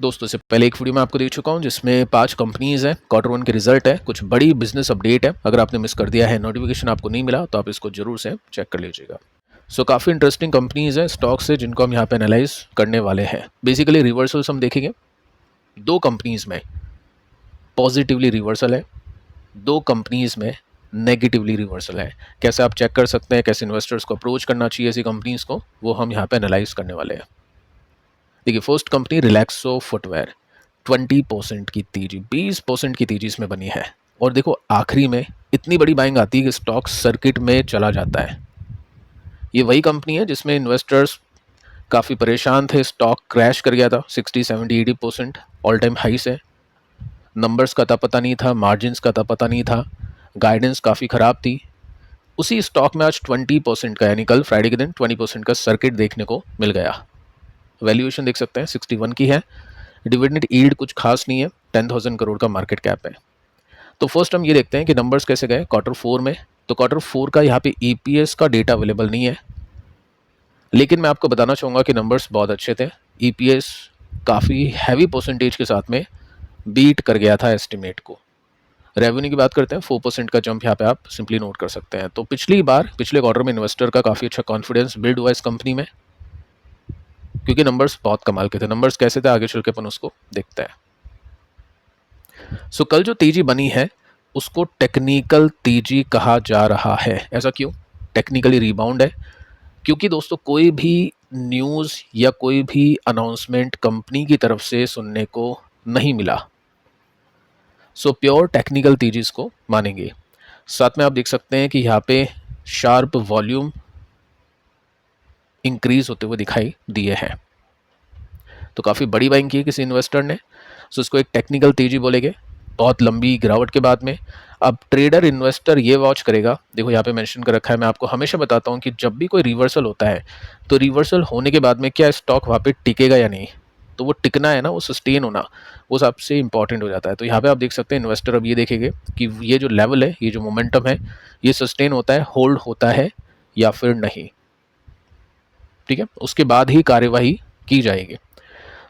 दोस्तों से पहले एक वीडियो में आपको दे चुका हूं जिसमें 5 कंपनीज हैं, क्वार्टर 1 के रिजल्ट है, कुछ बड़ी बिजनेस अपडेट है। अगर आपने मिस कर दिया है, नोटिफिकेशन आपको नहीं मिला तो आप इसको जरूर से चेक कर लीजिएगा। काफ़ी इंटरेस्टिंग कंपनीज हैं, स्टॉक्स है जिनको हम यहाँ पे एनालाइज करने वाले हैं। बेसिकली रिवर्सल्स हम देखेंगे। 2 कंपनीज में पॉजिटिवली रिवर्सल है, 2 कंपनीज में नेगेटिवली रिवर्सल है। कैसे आप चेक कर सकते हैं, कैसे इन्वेस्टर्स को अप्रोच करना चाहिए ऐसी कंपनीज को, वो हम यहाँ पे एनालाइज करने वाले हैं। देखिए, फर्स्ट कंपनी रिलैक्सो फुटवेयर 20% की तेजी, 20% की तेजी इसमें बनी है। और देखो आखिरी में इतनी बड़ी बाइंग आती है कि स्टॉक सर्किट में चला जाता है। ये वही कंपनी है जिसमें इन्वेस्टर्स काफ़ी परेशान थे, स्टॉक क्रैश कर गया था 60, 70, 80% ऑल टाइम हाई से। नंबर्स का अता पता नहीं था, मार्जिन्स का अता पता नहीं था, गाइडेंस काफ़ी ख़राब थी। उसी स्टॉक में आज 20% का, यानी कल फ्राइडे के दिन 20% का सर्किट देखने को मिल गया। वैल्यूएशन देख सकते हैं 61 की है। डिविडेंड यील्ड कुछ खास नहीं है, 10,000 करोड़ का मार्केट कैप है। तो फर्स्ट हम ये देखते हैं कि नंबर्स कैसे गए क्वार्टर 4 में। तो क्वार्टर 4 का यहाँ पे ईपीएस का डेटा अवेलेबल नहीं है, लेकिन मैं आपको बताना चाहूँगा कि नंबर्स बहुत अच्छे थे। ईपीएस काफ़ी हैवी परसेंटेज के साथ में बीट कर गया था एस्टिमेट को। रेवेन्यू की बात करते हैं, 4% का जंप यहाँ पे आप सिंपली नोट कर सकते हैं। तो पिछले क्वार्टर में इन्वेस्टर का काफ़ी अच्छा कॉन्फिडेंस बिल्ड हुआ इस कंपनी में, क्योंकि नंबर्स बहुत कमाल के थे। नंबर्स कैसे थे आगे चल के अपन उसको देखते हैं। कल जो तेजी बनी है उसको टेक्निकल तेजी कहा जा रहा है। ऐसा क्यों? टेक्निकली रिबाउंड है क्योंकि दोस्तों कोई भी न्यूज़ या कोई भी अनाउंसमेंट कंपनी की तरफ से सुनने को नहीं मिला। प्योर टेक्निकल तेजी इसको मानेंगे। साथ में आप देख सकते हैं कि यहाँ पे शार्प वॉल्यूम इंक्रीज होते हुए दिखाई दिए हैं। तो काफ़ी बड़ी बाइंग की है किसी इन्वेस्टर ने, इसको एक टेक्निकल तेजी बोलेंगे बहुत लंबी गिरावट के बाद में। अब ट्रेडर इन्वेस्टर ये वॉच करेगा, देखो यहाँ पे मेंशन कर रखा है, मैं आपको हमेशा बताता हूँ कि जब भी कोई रिवर्सल होता है तो रिवर्सल होने के बाद में क्या स्टॉक वहाँ पे टिकेगा या नहीं। तो वो टिकना है ना, वो सस्टेन होना, वो सबसे इंपॉर्टेंट हो जाता है। तो यहाँ पे आप देख सकते हैं इन्वेस्टर अब ये देखेंगे कि ये जो लेवल है, ये जो मोमेंटम है, ये सस्टेन होता है, होल्ड होता है या फिर नहीं। ठीक है, उसके बाद ही कार्यवाही की जाएगी।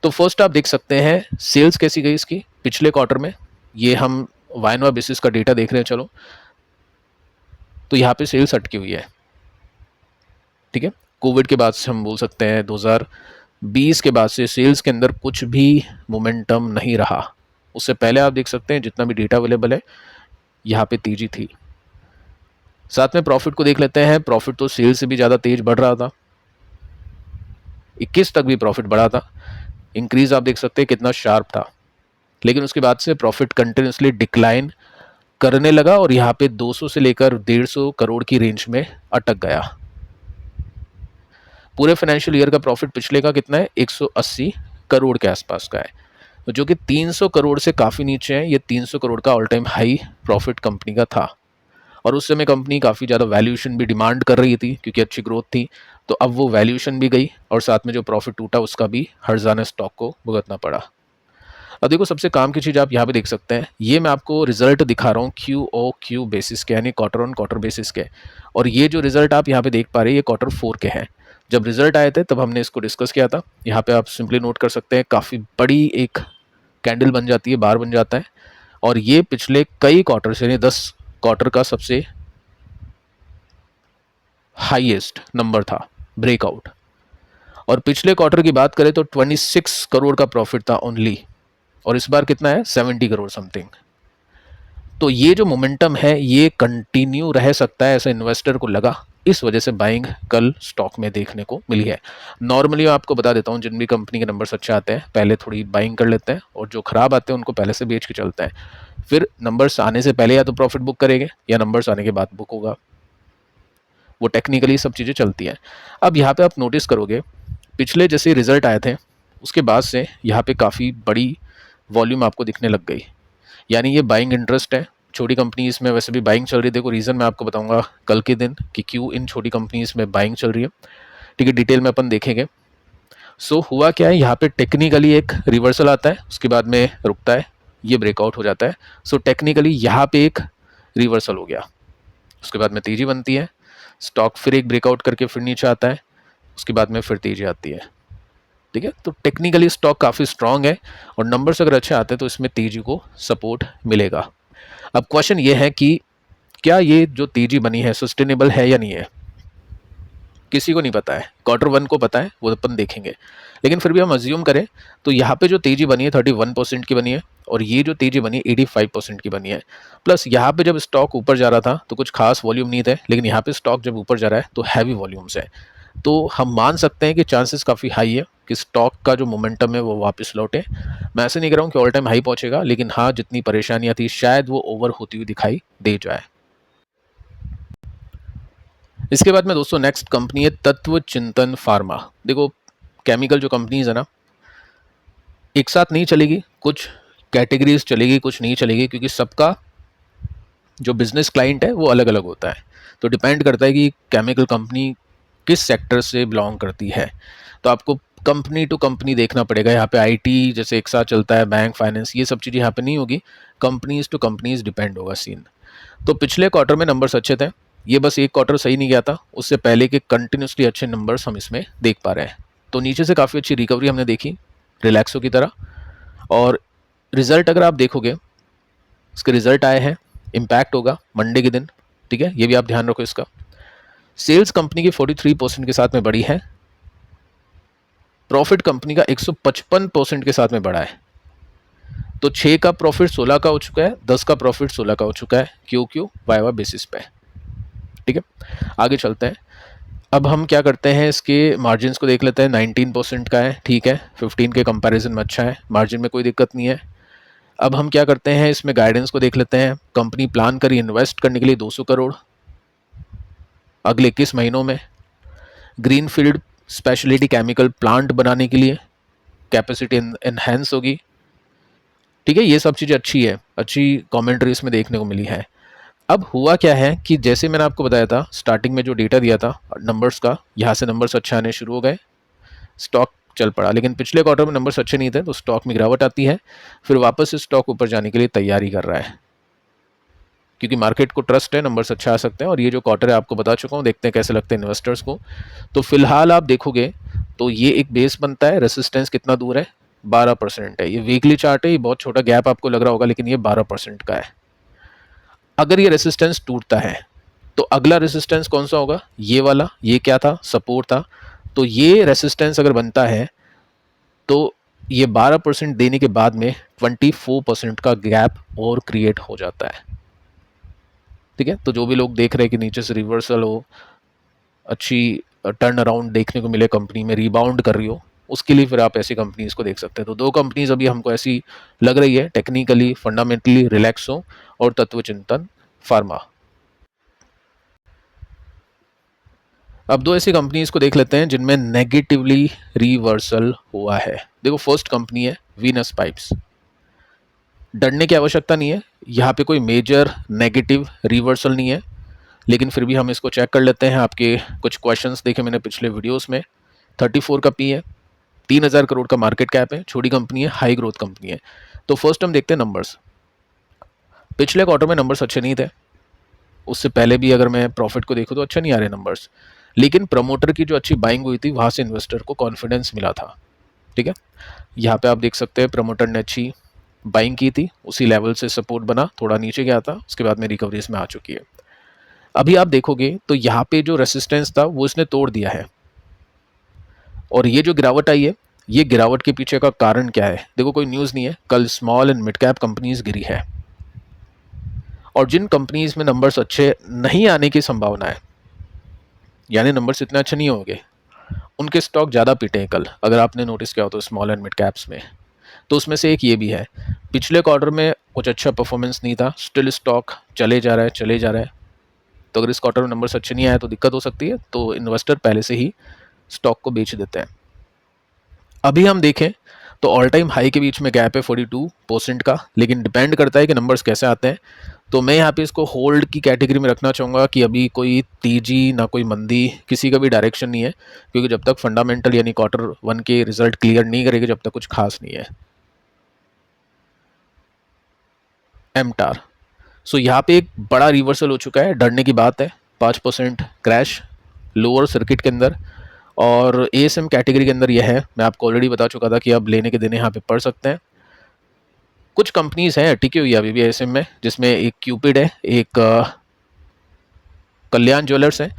तो फर्स्ट आप देख सकते हैं सेल्स कैसी गई इसकी पिछले क्वार्टर में। ये हम वाइनवा बेसिस का डेटा देख रहे हैं। चलो, तो यहाँ पे सेल्स अटकी हुई है। ठीक है, कोविड के बाद से हम बोल सकते हैं 2020 के बाद से सेल्स के अंदर कुछ भी मोमेंटम नहीं रहा। उससे पहले आप देख सकते हैं जितना भी डेटा अवेलेबल है, यहाँ पे तेजी थी। साथ में प्रॉफिट को देख लेते हैं। प्रॉफिट तो सेल्स से भी ज़्यादा तेज बढ़ रहा था, 21 तक भी प्रॉफिट बढ़ा था। इंक्रीज आप देख सकते हैं कितना शार्प था, लेकिन उसके बाद से प्रॉफिट कंटिन्यूसली डिक्लाइन करने लगा और यहाँ पे 200 से लेकर 150 करोड़ की रेंज में अटक गया। पूरे फाइनेंशियल ईयर का प्रॉफिट पिछले का कितना है? 180 करोड़ के आसपास का है, जो कि 300 करोड़ से काफ़ी नीचे है। ये 300 करोड़ का all time high profit company का था, और उस समय कंपनी काफ़ी ज़्यादा वैल्यूएशन भी डिमांड कर रही थी क्योंकि अच्छी ग्रोथ थी। तो अब वो वैल्यूएशन भी गई और साथ में जो प्रॉफिट टूटा उसका भी हर्जाना स्टॉक को भुगतना पड़ा। अब देखो, सबसे काम की चीज़ आप यहाँ पे देख सकते हैं, ये मैं आपको रिजल्ट दिखा रहा हूँ QoQ बेसिस के, यानी क्वार्टर ऑन क्वार्टर बेसिस के। और ये जो रिजल्ट आप यहाँ पे देख पा रहे हैं, ये क्वार्टर 4 के हैं। जब रिजल्ट आए थे तब हमने इसको डिस्कस किया था। यहाँ पे आप सिंपली नोट कर सकते हैं, काफ़ी बड़ी एक कैंडल बन जाती है, बार बन जाता है। और ये पिछले कई क्वार्टर से, यानी 10 क्वार्टर का सबसे हाईएस्ट नंबर था, ब्रेकआउट। और पिछले क्वार्टर की बात करें तो 26 करोड़ का प्रॉफिट था ओनली, और इस बार कितना है? 70 करोड़ समथिंग। तो ये जो मोमेंटम है ये कंटिन्यू रह सकता है, ऐसा इन्वेस्टर को लगा। इस वजह से बाइंग कल स्टॉक में देखने को मिली है। नॉर्मली मैं आपको बता देता हूँ, जिन भी कंपनी के नंबर्स अच्छे आते हैं पहले थोड़ी बाइंग कर लेते हैं, और जो खराब आते हैं उनको पहले से बेच के चलते हैं। फिर नंबर्स आने से पहले या तो प्रॉफिट बुक करेंगे या नंबर्स आने के बाद बुक होगा। वो टेक्निकली सब चीज़ें चलती हैं। अब यहाँ पे आप नोटिस करोगे, पिछले जैसे रिजल्ट आए थे उसके बाद से यहाँ पे काफ़ी बड़ी वॉल्यूम आपको दिखने लग गई, यानी ये बाइंग इंटरेस्ट है। छोटी कंपनीज में वैसे भी बाइंग चल रही है। देखो, रीज़न मैं आपको बताऊंगा कल के दिन कि क्यों इन छोटी कंपनीज में बाइंग चल रही है। ठीक है, डिटेल में अपन देखेंगे। हुआ क्या है, यहाँ पे टेक्निकली एक रिवर्सल आता है, उसके बाद में रुकता है, ये ब्रेकआउट हो जाता है। टेक्निकली यहाँ पे एक रिवर्सल हो गया, उसके बाद में तेजी बनती है, स्टॉक फिर एक ब्रेकआउट करके फिर नीचे आता है, उसके बाद में फिर तेजी आती है। ठीक है, तो टेक्निकली स्टॉक काफ़ी स्ट्रांग है और नंबर्स अगर अच्छे आते हैं तो इसमें तेजी को सपोर्ट मिलेगा। अब क्वेश्चन ये है कि क्या ये जो तेजी बनी है सस्टेनेबल है या नहीं है, किसी को नहीं पता है। Q1 को पता है, वो अपन देखेंगे, लेकिन फिर भी हम अज्यूम करें तो यहाँ पे जो तेजी बनी है 31% की बनी है और ये जो तेजी बनी है 85% की बनी है। प्लस यहाँ पे जब स्टॉक ऊपर जा रहा था तो कुछ खास वॉल्यूम नहीं थे, लेकिन यहाँ पे स्टॉक जब ऊपर जा रहा है तो हैवी वॉल्यूम्स है। तो हम मान सकते हैं कि चांसेस काफ़ी हाई है कि स्टॉक का जो मोमेंटम है वो वापस लौटे। मैं ऐसे नहीं कह रहा हूँ कि ऑल टाइम हाई पहुंचेगा, लेकिन हाँ, जितनी परेशानियां थी शायद वो ओवर होती हुई दिखाई दे जाए। इसके बाद में दोस्तों नेक्स्ट कंपनी है तत्व चिंतन फार्मा। देखो, केमिकल जो कंपनीज है ना, एक साथ नहीं चलेगी, कुछ कैटेगरीज चलेगी, कुछ नहीं चलेगी, क्योंकि सबका जो बिजनेस क्लाइंट है वो अलग अलग होता है। तो डिपेंड करता है कि केमिकल कंपनी किस सेक्टर से बिलोंग करती है। तो आपको कंपनी टू कंपनी देखना पड़ेगा। यहाँ पे आईटी जैसे एक साथ चलता है, बैंक, फाइनेंस, ये सब चीज़ें यहाँ पे नहीं होगी। कंपनीज टू कंपनीज डिपेंड होगा सीन। तो पिछले क्वार्टर में नंबर्स अच्छे थे, ये बस एक क्वार्टर सही नहीं गया था, उससे पहले के कंटिन्यूसली अच्छे नंबर्स हम इसमें देख पा रहे हैं। तो नीचे से काफ़ी अच्छी रिकवरी हमने देखी रिलैक्सो की तरह। और रिजल्ट अगर आप देखोगे, इसके रिजल्ट आए हैं, इम्पैक्ट होगा मंडे के दिन, ठीक है, ये भी आप ध्यान रखो इसका। सेल्स कंपनी की 43% के साथ में बढ़ी है, प्रॉफिट कंपनी का 155% के साथ में बढ़ा है। तो 6 का प्रॉफिट 16 का हो चुका है, 10 का प्रॉफिट 16 का हो चुका है, क्यों वाई बेसिस पे, ठीक है। आगे चलते हैं। अब हम क्या करते हैं, इसके मार्जिन को देख लेते हैं। 19% का है, ठीक है, 15 के कंपैरिजन में अच्छा है, मार्जिन में कोई दिक्कत नहीं है। अब हम क्या करते हैं, इसमें गाइडेंस को देख लेते हैं। कंपनी प्लान करी इन्वेस्ट करने के लिए 200 करोड़ अगले 21 महीनों में। ग्रीनफील्ड स्पेशलिटी केमिकल प्लांट बनाने के लिए कैपेसिटी एनहेंस होगी, ठीक है। ये सब चीज़ें अच्छी है, अच्छी कमेंट्री इसमें देखने को मिली है। अब हुआ क्या है कि जैसे मैंने आपको बताया था स्टार्टिंग में जो डेटा दिया था नंबर्स का, यहाँ से नंबर्स अच्छे आने शुरू हो गए, स्टॉक चल पड़ा। लेकिन पिछले क्वार्टर में नंबर्स अच्छे नहीं थे तो स्टॉक में गिरावट आती है, फिर वापस से स्टॉक ऊपर जाने के लिए तैयारी कर रहा है, क्योंकि मार्केट को ट्रस्ट है, नंबर्स अच्छा आ सकते हैं। और ये जो क्वार्टर है आपको बता चुका हूँ, देखते हैं कैसे लगते हैं इन्वेस्टर्स को। तो फिलहाल आप देखोगे तो ये एक बेस बनता है, रेसिस्टेंस कितना दूर है, 12% है। ये वीकली चार्ट है, ये बहुत छोटा गैप आपको लग रहा होगा, लेकिन ये 12% का है। अगर ये रेसिस्टेंस टूटता है तो अगला रेसिस्टेंस कौन सा होगा, ये वाला, ये क्या था, सपोर्ट था। तो ये रेसिस्टेंस अगर बनता है तो ये 12% देने के बाद में 24% का गैप और क्रिएट हो जाता है, ठीक है। तो जो भी लोग देख रहे हैं कि नीचे से रिवर्सल हो, अच्छी टर्न अराउंड देखने को मिले, कंपनी में रीबाउंड कर रही हो, उसके लिए फिर आप ऐसी कंपनीज को देख सकते हैं। तो 2 कंपनीज अभी हमको ऐसी लग रही है, टेक्निकली फंडामेंटली रिलैक्सो और तत्व चिंतन फार्मा। अब 2 ऐसी कंपनीज को देख लेते हैं जिनमें नेगेटिवली रिवर्सल हुआ है। देखो, फर्स्ट कंपनी है वीनस पाइप्स। डरने की आवश्यकता नहीं है, यहाँ पे कोई मेजर नेगेटिव रिवर्सल नहीं है, लेकिन फिर भी हम इसको चेक कर लेते हैं। आपके कुछ क्वेश्चंस देखे मैंने पिछले वीडियोस में। 34 का पी है, 3000 करोड़ का मार्केट कैप है, छोटी कंपनी है, हाई ग्रोथ कंपनी है। तो फर्स्ट हम देखते हैं नंबर्स। पिछले क्वार्टर में नंबर्स अच्छे नहीं थे, उससे पहले भी अगर मैं प्रॉफिट को देखूँ तो अच्छे नहीं आ रहे नंबर्स, लेकिन प्रमोटर की जो अच्छी बाइंग हुई थी वहाँ से इन्वेस्टर को कॉन्फिडेंस मिला था, ठीक है। यहाँ पे आप देख सकते हैं प्रमोटर ने अच्छी बाइंग की थी, उसी लेवल से सपोर्ट बना, थोड़ा नीचे गया था, उसके बाद में रिकवरी इसमें आ चुकी है। अभी आप देखोगे तो यहाँ पे जो रेसिस्टेंस था वो इसने तोड़ दिया है, और ये जो गिरावट आई है, ये गिरावट के पीछे का कारण क्या है। देखो, कोई न्यूज़ नहीं है, कल small and mid cap companies गिरी है, और जिन कंपनीज में नंबर्स अच्छे नहीं आने की संभावना है, यानी नंबर्स इतने अच्छे नहीं होंगे, उनके स्टॉक ज़्यादा पिटे हैं कल, अगर आपने नोटिस किया हो तो स्मॉल एंड मिड कैप्स में। तो उसमें से एक ये भी है। पिछले क्वार्टर में कुछ अच्छा परफॉर्मेंस नहीं था, स्टिल स्टॉक चले जा रहा है, चले जा रहा है। तो अगर इस क्वार्टर में नंबर्स अच्छे नहीं आए तो दिक्कत हो सकती है, तो इन्वेस्टर पहले से ही स्टॉक को बेच देते हैं। अभी हम देखें तो ऑल टाइम हाई के बीच में गैप है 42% का, लेकिन डिपेंड करता है कि नंबर्स कैसे आते हैं। तो मैं यहाँ पे इसको होल्ड की कैटेगरी में रखना चाहूँगा कि अभी कोई तेजी ना कोई मंदी, किसी का भी डायरेक्शन नहीं है, क्योंकि जब तक फंडामेंटल यानी Q1 के रिजल्ट क्लियर नहीं करेंगे जब तक कुछ खास नहीं है। एमटार, सो यहाँ पे एक बड़ा रिवर्सल हो चुका है, डरने की बात है। 5% क्रैश लोअर सर्किट के अंदर, और एएसएम कैटेगरी के अंदर यह है, मैं आपको ऑलरेडी बता चुका था कि आप लेने के दिन यहाँ पे पढ़ सकते हैं। कुछ कंपनीज हैं टिकी हुई है अभी भी एएसएम में, जिसमें एक क्यूपिड है, एक कल्याण ज्वेलर्स है।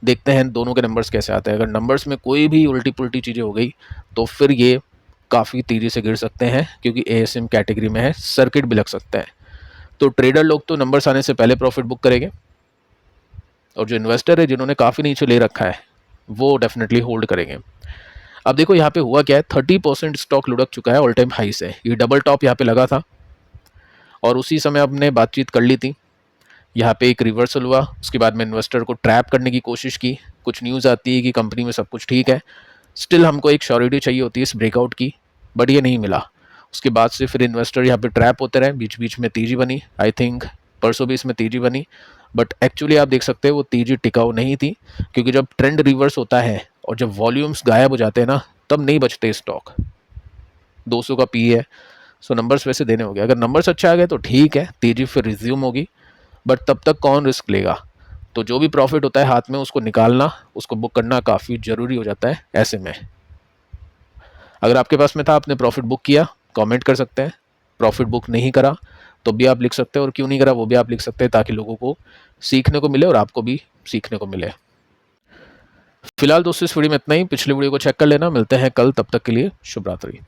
देखते हैं दोनों के नंबर्स कैसे आते हैं। अगर नंबर्स में कोई भी उल्टी पुल्टी चीज़ें हो गई तो फिर ये काफ़ी तेज़ी से गिर सकते हैं, क्योंकि एएसएम कैटेगरी में है, सर्किट भी लग सकता है। तो ट्रेडर लोग तो नंबर्स आने से पहले प्रॉफिट बुक करेंगे, और जो इन्वेस्टर है जिन्होंने काफ़ी नीचे ले रखा है वो डेफिनेटली होल्ड करेंगे। अब देखो यहाँ पे हुआ क्या है, 30% स्टॉक लुढ़क चुका है ऑल टाइम हाई से। ये डबल टॉप यहाँ पे लगा था और उसी समय हमने बातचीत कर ली थी। यहाँ पे एक रिवर्सल हुआ, उसके बाद में इन्वेस्टर को ट्रैप करने की कोशिश की। कुछ न्यूज़ आती है कि कंपनी में सब कुछ ठीक है, स्टिल हमको एक श्योरिटी चाहिए होती है इस ब्रेकआउट की, बट ये नहीं मिला। उसके बाद से फिर इन्वेस्टर यहाँ पे ट्रैप होते रहे, बीच बीच में तेजी बनी, आई थिंक परसों भी इसमें तेजी बनी, बट एक्चुअली आप देख सकते हैं वो तेजी टिकाऊ नहीं थी, क्योंकि जब ट्रेंड रिवर्स होता है और जब वॉल्यूम्स गायब हो जाते हैं ना, तब नहीं बचते स्टॉक। 200 का पी है, सो नंबर्स वैसे देने हो गए। अगर नंबर्स अच्छे आ गए तो ठीक है, तेजी फिर रिज्यूम होगी, बट तब तक कौन रिस्क लेगा। तो जो भी प्रॉफिट होता है हाथ में उसको निकालना, उसको बुक करना काफ़ी ज़रूरी हो जाता है ऐसे में। अगर आपके पास में था, आपने प्रॉफिट बुक किया, कमेंट कर सकते हैं। प्रॉफिट बुक नहीं करा तो भी आप लिख सकते हैं, और क्यों नहीं करा वो भी आप लिख सकते हैं, ताकि लोगों को सीखने को मिले और आपको भी सीखने को मिले। फिलहाल दोस्तों इस वीडियो में इतना ही, पिछले वीडियो को चेक कर लेना। मिलते हैं कल, तब तक के लिए शुभ रात्रि।